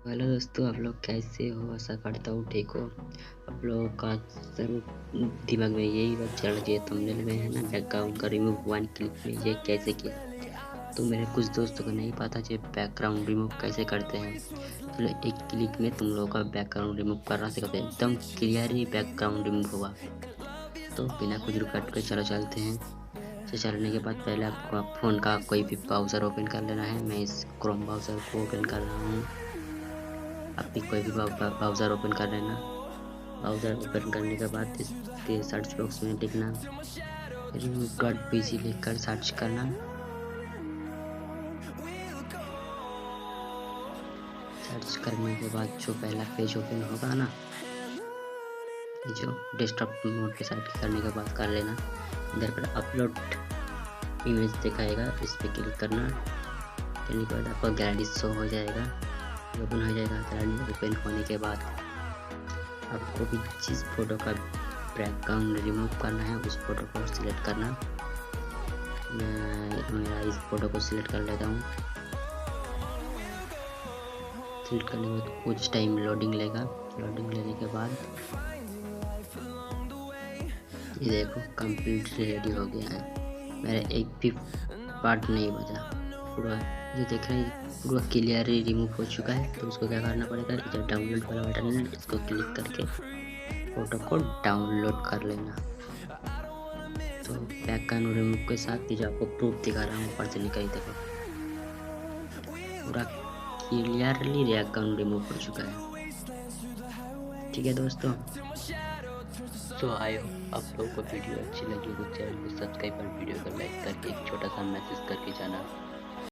Hello दोस्तों, आप लोग कैसे हो? आशा करता हूँ ठीक हो। आप लोगों का जरूर दिमाग में यही बात चल रही है, थंबनेल में है ना, बैकग्राउंड का रिमूव वन क्लिक में ये कैसे किया। तो मेरे कुछ दोस्तों को नहीं पता ये बैकग्राउंड रिमूव कैसे करते हैं। चलो एक क्लिक में तुम लोगों का बैकग्राउंड रिमूव करना सिखाते हैं, एकदम क्लियर ही बैकग्राउंड रिमूव होगा। तो बिना कुछ रुकावट के चलो चलते हैं। चलने के बाद पहले आपको फ़ोन का कोई भी ब्राउज़र ओपन कर लेना है। मैं इस क्रोम ब्राउज़र को ओपन कर रहा हूँ। आप भी कोई भी ब्राउज़र ओपन कर लेना। ब्राउज़र ओपन करने के बाद इसके सर्च बॉक्स में लिखना remote.bg लिखकर सर्च करना। सर्च करने के बाद जो पहला पेज ओपन होगा ना, जो डेस्कटॉप मोड पे सेलेक्ट करने के बाद कर लेना। इधर पर अपलोड इमेज दिखाएगा, इस पर क्लिक करना। करने के बाद आपका गैलरी शो हो जाएगा, ओपन हो जाएगा। गैलरी ओपन होने के बाद आपको भी जिस फोटो का बैकग्राउंड रिमूव करना है उस फोटो को सिलेक्ट करना। मैं मेरा इस फोटो को सिलेक्ट कर लेता हूँ। सिलेक्ट करने के बाद कुछ टाइम लोडिंग लेगा। लोडिंग लेने के बाद ये देखो कंप्लीट रेडी हो गया है। मेरा एक भी पार्ट नहीं बचा, पूरा जो देख रहे हैं पूरा क्लियरली रिमूव हो चुका है। तो उसको क्या करना पड़ेगा, जो डाउनलोड वाला बटन है इसको क्लिक करके फोटो को डाउनलोड कर लेना। तो बैकग्राउंड रिमूव के साथ ही जो आपको प्रूफ दिखा रहा हूँ ऊपर से निकल देखो, पूरा क्लियरली बैकग्राउंड रिमूव हो चुका है। ठीक है दोस्तों, तो आई होप आप लोगों को वीडियो अच्छी लगी तो चैनल को सब्सक्राइब और वीडियो को लाइक करके एक छोटा सा मैसेज करके जाना।